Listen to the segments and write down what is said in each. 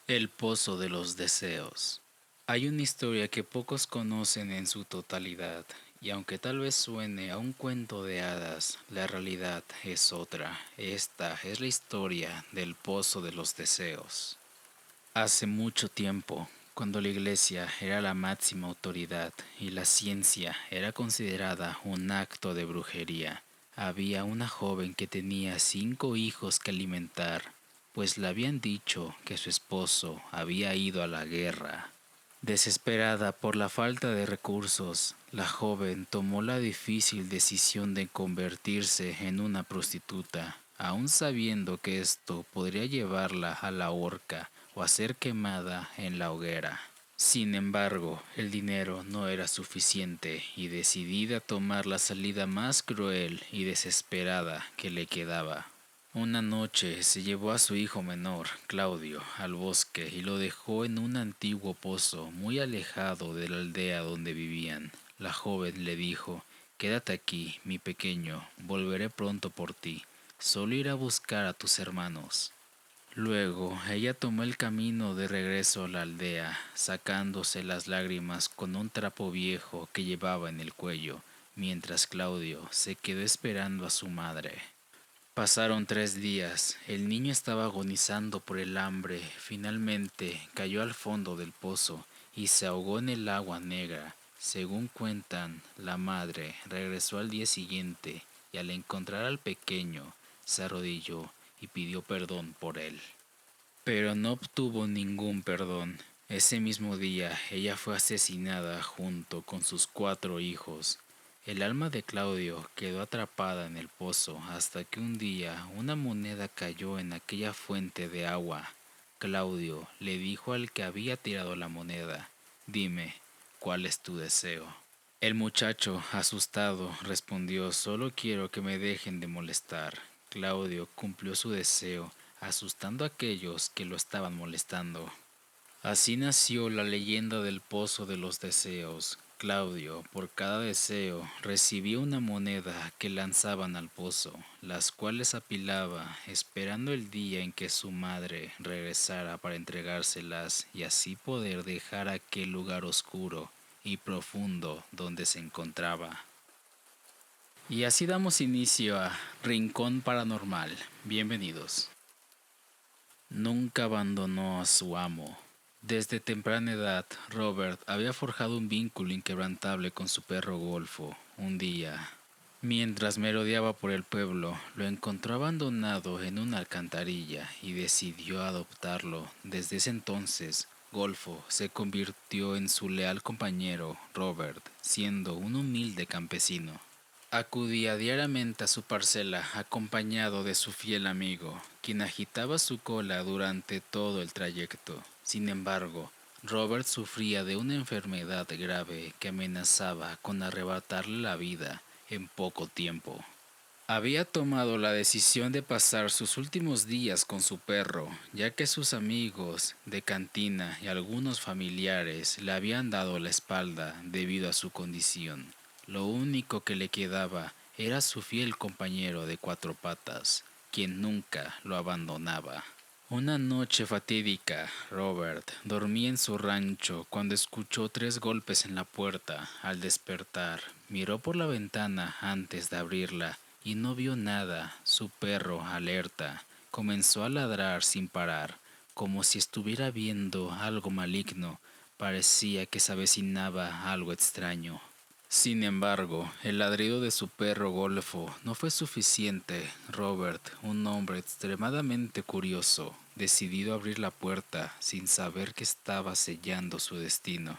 El Pozo de los Deseos. Hay una historia que pocos conocen en su totalidad, y aunque tal vez suene a un cuento de hadas, la realidad es otra. Esta es la historia del Pozo de los Deseos. Hace mucho tiempo, cuando la iglesia era la máxima autoridad y la ciencia era considerada un acto de brujería, había una joven que tenía 5 hijos que alimentar, pues le habían dicho que su esposo había ido a la guerra. Desesperada por la falta de recursos, la joven tomó la difícil decisión de convertirse en una prostituta, aun sabiendo que esto podría llevarla a la horca o a ser quemada en la hoguera. Sin embargo, el dinero no era suficiente y decidida a tomar la salida más cruel y desesperada que le quedaba. Una noche se llevó a su hijo menor, Claudio, al bosque y lo dejó en un antiguo pozo muy alejado de la aldea donde vivían. La joven le dijo: «Quédate aquí, mi pequeño, volveré pronto por ti. Solo iré a buscar a tus hermanos». Luego ella tomó el camino de regreso a la aldea, sacándose las lágrimas con un trapo viejo que llevaba en el cuello, mientras Claudio se quedó esperando a su madre. Pasaron 3 días, el niño estaba agonizando por el hambre, finalmente cayó al fondo del pozo y se ahogó en el agua negra. Según cuentan, la madre regresó al día siguiente y al encontrar al pequeño, se arrodilló y pidió perdón por él. Pero no obtuvo ningún perdón. Ese mismo día ella fue asesinada junto con sus 4 hijos. El alma de Claudio quedó atrapada en el pozo hasta que un día una moneda cayó en aquella fuente de agua. Claudio le dijo al que había tirado la moneda: «Dime, ¿cuál es tu deseo?». El muchacho, asustado, respondió: «Solo quiero que me dejen de molestar». Claudio cumplió su deseo, asustando a aquellos que lo estaban molestando. Así nació la leyenda del Pozo de los Deseos. Claudio, por cada deseo, recibía una moneda que lanzaban al pozo, las cuales apilaba, esperando el día en que su madre regresara para entregárselas y así poder dejar aquel lugar oscuro y profundo donde se encontraba. Y así damos inicio a Rincón Paranormal. Bienvenidos. Nunca abandonó a su amo. Desde temprana edad, Robert había forjado un vínculo inquebrantable con su perro Golfo. Un día, mientras merodeaba por el pueblo, lo encontró abandonado en una alcantarilla y decidió adoptarlo. Desde ese entonces, Golfo se convirtió en su leal compañero, Robert, siendo un humilde campesino. Acudía diariamente a su parcela acompañado de su fiel amigo, quien agitaba su cola durante todo el trayecto. Sin embargo, Robert sufría de una enfermedad grave que amenazaba con arrebatarle la vida en poco tiempo. Había tomado la decisión de pasar sus últimos días con su perro, ya que sus amigos de cantina y algunos familiares le habían dado la espalda debido a su condición. Lo único que le quedaba era su fiel compañero de 4 patas, quien nunca lo abandonaba. Una noche fatídica, Robert dormía en su rancho cuando escuchó 3 golpes en la puerta. Al despertar, miró por la ventana antes de abrirla y no vio nada. Su perro, alerta, comenzó a ladrar sin parar, como si estuviera viendo algo maligno. Parecía que se avecinaba algo extraño. Sin embargo, el ladrido de su perro Golfo no fue suficiente. Robert, un hombre extremadamente curioso, decidió abrir la puerta sin saber que estaba sellando su destino.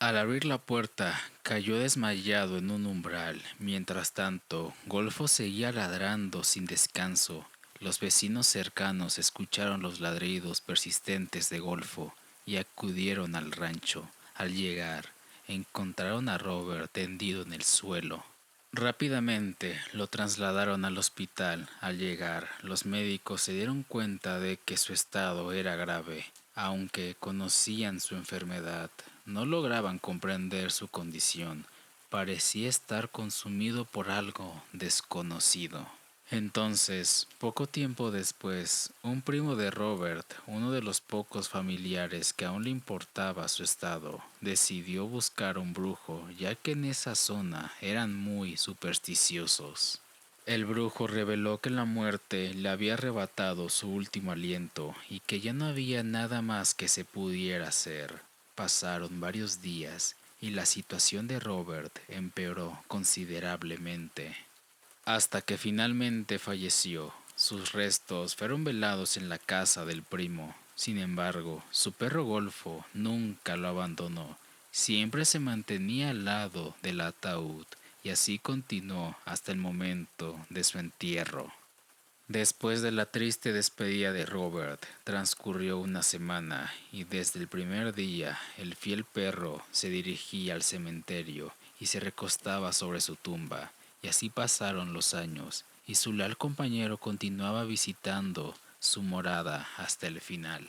Al abrir la puerta, cayó desmayado en un umbral. Mientras tanto, Golfo seguía ladrando sin descanso. Los vecinos cercanos escucharon los ladridos persistentes de Golfo y acudieron al rancho. Al llegar, encontraron a Robert tendido en el suelo. Rápidamente lo trasladaron al hospital. Al llegar, los médicos se dieron cuenta de que su estado era grave. Aunque conocían su enfermedad, no lograban comprender su condición. Parecía estar consumido por algo desconocido. Entonces, poco tiempo después, un primo de Robert, uno de los pocos familiares que aún le importaba su estado, decidió buscar un brujo, ya que en esa zona eran muy supersticiosos. El brujo reveló que la muerte le había arrebatado su último aliento y que ya no había nada más que se pudiera hacer. Pasaron varios días y la situación de Robert empeoró considerablemente, hasta que finalmente falleció. Sus restos fueron velados en la casa del primo. Sin embargo, su perro Golfo nunca lo abandonó. Siempre se mantenía al lado del ataúd y así continuó hasta el momento de su entierro. Después de la triste despedida de Robert, transcurrió una semana y desde el primer día el fiel perro se dirigía al cementerio y se recostaba sobre su tumba, y así pasaron los años y su leal compañero continuaba visitando su morada hasta el final.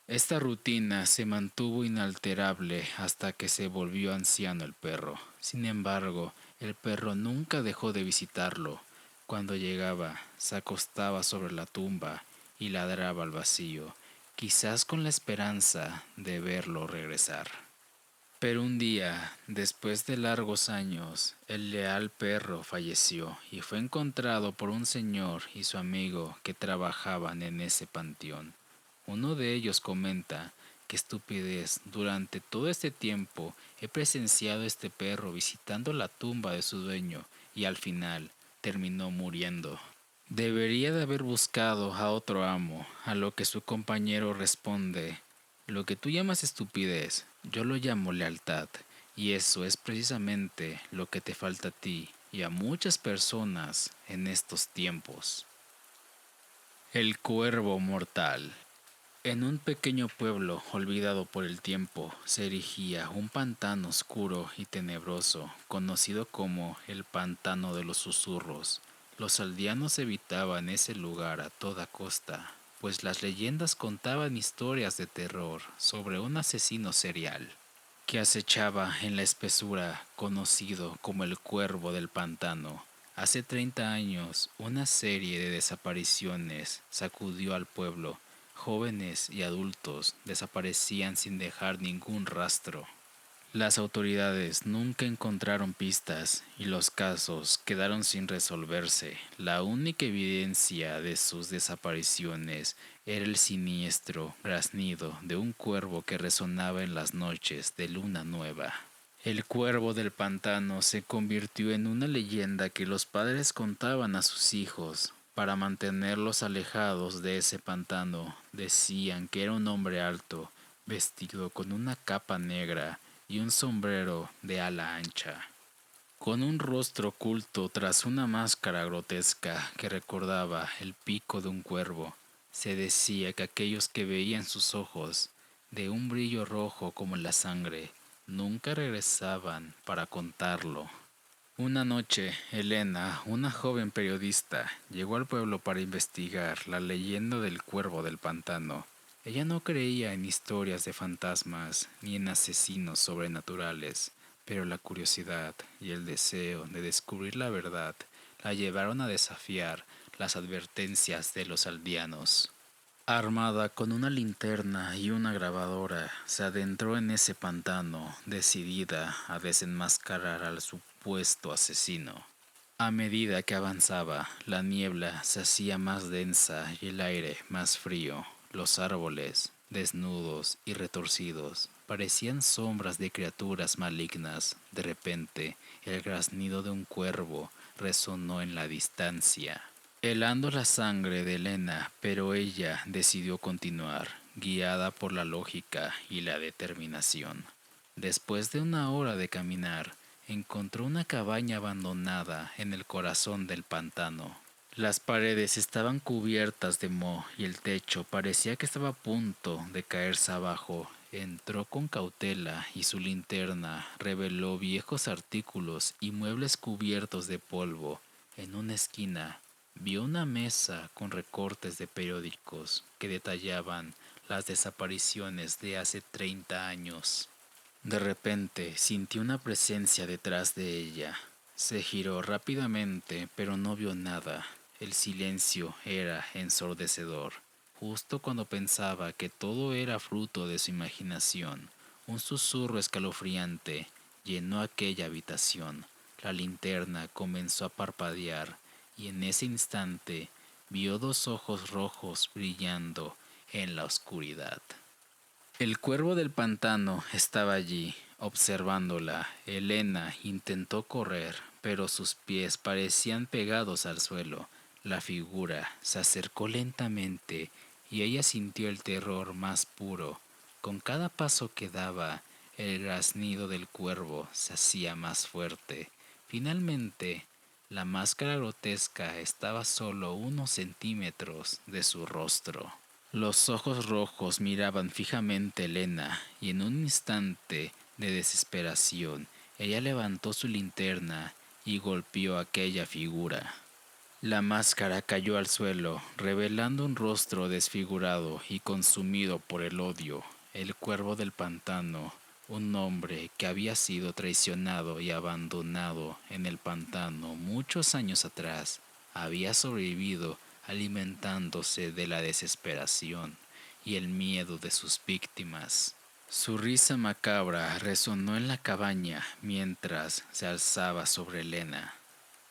Esta rutina se mantuvo inalterable hasta que se volvió anciano el perro. Sin embargo, el perro nunca dejó de visitarlo. Cuando llegaba, se acostaba sobre la tumba y ladraba al vacío, quizás con la esperanza de verlo regresar. Pero un día, después de largos años, el leal perro falleció y fue encontrado por un señor y su amigo que trabajaban en ese panteón. Uno de ellos comenta: "Qué estupidez, durante todo este tiempo he presenciado a este perro visitando la tumba de su dueño y al final terminó muriendo. Debería de haber buscado a otro amo", a lo que su compañero responde: "Lo que tú llamas estupidez, yo lo llamo lealtad, y eso es precisamente lo que te falta a ti y a muchas personas en estos tiempos". El cuervo mortal. En un pequeño pueblo olvidado por el tiempo se erigía un pantano oscuro y tenebroso, conocido como el Pantano de los Susurros. Los aldeanos evitaban ese lugar a toda costa, pues las leyendas contaban historias de terror sobre un asesino serial que acechaba en la espesura, conocido como el Cuervo del Pantano. Hace 30 años, una serie de desapariciones sacudió al pueblo. Jóvenes y adultos desaparecían sin dejar ningún rastro. Las autoridades nunca encontraron pistas y los casos quedaron sin resolverse. La única evidencia de sus desapariciones era el siniestro graznido de un cuervo que resonaba en las noches de luna nueva. El cuervo del pantano se convirtió en una leyenda que los padres contaban a sus hijos. Para mantenerlos alejados de ese pantano, decían que era un hombre alto, vestido con una capa negra y un sombrero de ala ancha, con un rostro oculto tras una máscara grotesca que recordaba el pico de un cuervo. Se decía que aquellos que veían sus ojos, de un brillo rojo como la sangre, nunca regresaban para contarlo. Una noche, Elena, una joven periodista, llegó al pueblo para investigar la leyenda del cuervo del pantano. Ella no creía en historias de fantasmas ni en asesinos sobrenaturales, pero la curiosidad y el deseo de descubrir la verdad la llevaron a desafiar las advertencias de los aldeanos. Armada con una linterna y una grabadora, se adentró en ese pantano, decidida a desenmascarar al supuesto asesino. A medida que avanzaba, la niebla se hacía más densa y el aire más frío. Los árboles, desnudos y retorcidos, parecían sombras de criaturas malignas. De repente, el graznido de un cuervo resonó en la distancia, helando la sangre de Elena, pero ella decidió continuar, guiada por la lógica y la determinación. Después de una hora de caminar, encontró una cabaña abandonada en el corazón del pantano. Las paredes estaban cubiertas de moho y el techo parecía que estaba a punto de caerse abajo. Entró con cautela y su linterna reveló viejos artículos y muebles cubiertos de polvo. En una esquina vio una mesa con recortes de periódicos que detallaban las desapariciones de hace 30 años. De repente sintió una presencia detrás de ella. Se giró rápidamente, pero no vio nada. El silencio era ensordecedor. Justo cuando pensaba que todo era fruto de su imaginación, un susurro escalofriante llenó aquella habitación. La linterna comenzó a parpadear y en ese instante vio dos ojos rojos brillando en la oscuridad. El cuervo del pantano estaba allí, observándola. Elena intentó correr, pero sus pies parecían pegados al suelo. La figura se acercó lentamente y ella sintió el terror más puro. Con cada paso que daba, el graznido del cuervo se hacía más fuerte. Finalmente, la máscara grotesca estaba solo unos centímetros de su rostro. Los ojos rojos miraban fijamente a Elena y en un instante de desesperación ella levantó su linterna y golpeó aquella figura. La máscara cayó al suelo, revelando un rostro desfigurado y consumido por el odio. El cuervo del pantano, un hombre que había sido traicionado y abandonado en el pantano muchos años atrás, había sobrevivido alimentándose de la desesperación y el miedo de sus víctimas. Su risa macabra resonó en la cabaña mientras se alzaba sobre Elena.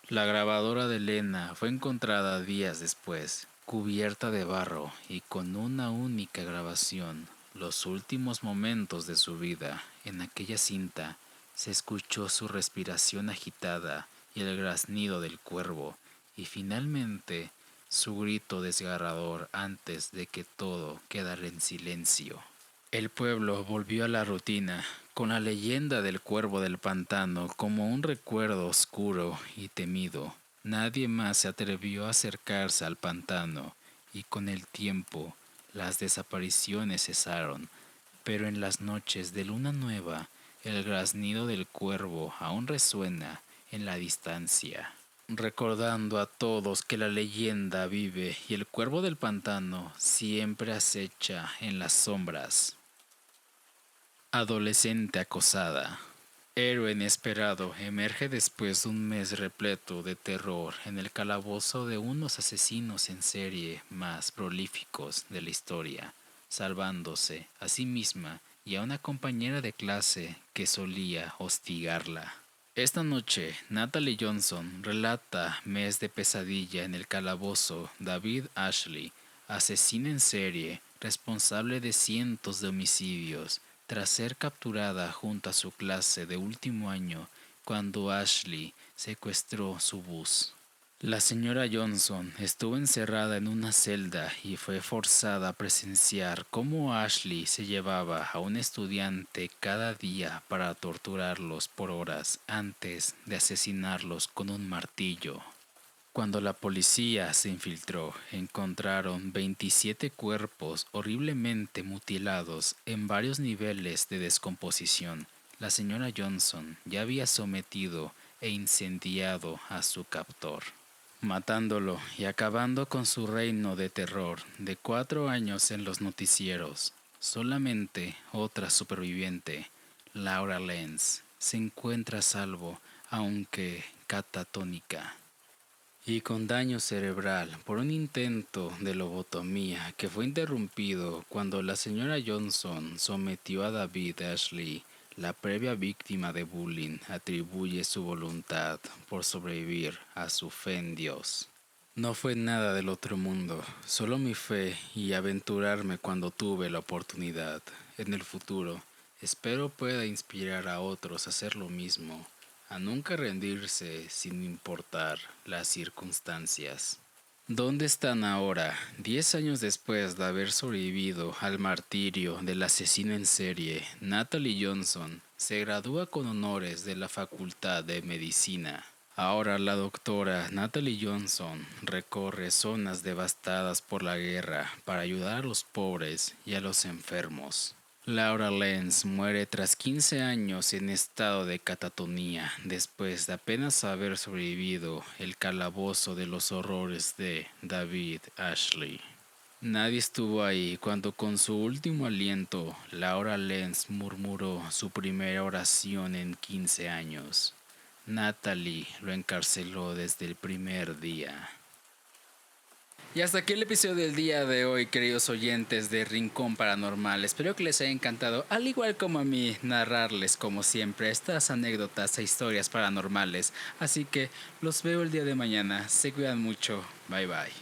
La grabadora de Elena fue encontrada días después, cubierta de barro y con una única grabación. Los últimos momentos de su vida. En aquella cinta se escuchó su respiración agitada y el graznido del cuervo, y finalmente su grito desgarrador antes de que todo quedara en silencio. El pueblo volvió a la rutina, con la leyenda del cuervo del pantano como un recuerdo oscuro y temido. Nadie más se atrevió a acercarse al pantano, y con el tiempo las desapariciones cesaron, pero en las noches de luna nueva el graznido del cuervo aún resuena en la distancia, recordando a todos que la leyenda vive y el cuervo del pantano siempre acecha en las sombras. Adolescente acosada. Héroe inesperado emerge después de un mes repleto de terror en el calabozo de unos asesinos en serie más prolíficos de la historia, salvándose a sí misma y a una compañera de clase que solía hostigarla. Esta noche, Natalie Johnson relata mes de pesadilla en el calabozo. David Ashley, asesino en serie, responsable de cientos de homicidios, tras ser capturada junto a su clase de último año cuando Ashley secuestró su bus. La señora Johnson estuvo encerrada en una celda y fue forzada a presenciar cómo Ashley se llevaba a un estudiante cada día para torturarlos por horas antes de asesinarlos con un martillo. Cuando la policía se infiltró, encontraron 27 cuerpos horriblemente mutilados en varios niveles de descomposición. La señora Johnson ya había sometido e incendiado a su captor, matándolo y acabando con su reino de terror de 4 años en los noticieros. Solamente otra superviviente, Laura Lenz, se encuentra a salvo, aunque catatónica y con daño cerebral por un intento de lobotomía que fue interrumpido cuando la señora Johnson sometió a David Ashley. La previa víctima de bullying atribuye su voluntad por sobrevivir a su fe en Dios. No fue nada del otro mundo, solo mi fe y aventurarme cuando tuve la oportunidad. En el futuro, espero pueda inspirar a otros a hacer lo mismo, a nunca rendirse sin importar las circunstancias. ¿Dónde están ahora, 10 años después de haber sobrevivido al martirio del asesino en serie? Natalie Johnson se gradúa con honores de la Facultad de Medicina. Ahora la doctora Natalie Johnson recorre zonas devastadas por la guerra para ayudar a los pobres y a los enfermos. Laura Lenz muere tras 15 años en estado de catatonía, después de apenas haber sobrevivido el calabozo de los horrores de David Ashley. Nadie estuvo ahí cuando con su último aliento Laura Lenz murmuró su primera oración en 15 años. Natalie lo encarceló desde el primer día. Y hasta aquí el episodio del día de hoy, queridos oyentes de Rincón Paranormal. Espero que les haya encantado, al igual como a mí, narrarles como siempre estas anécdotas e historias paranormales. Así que los veo el día de mañana. Se cuidan mucho. Bye bye.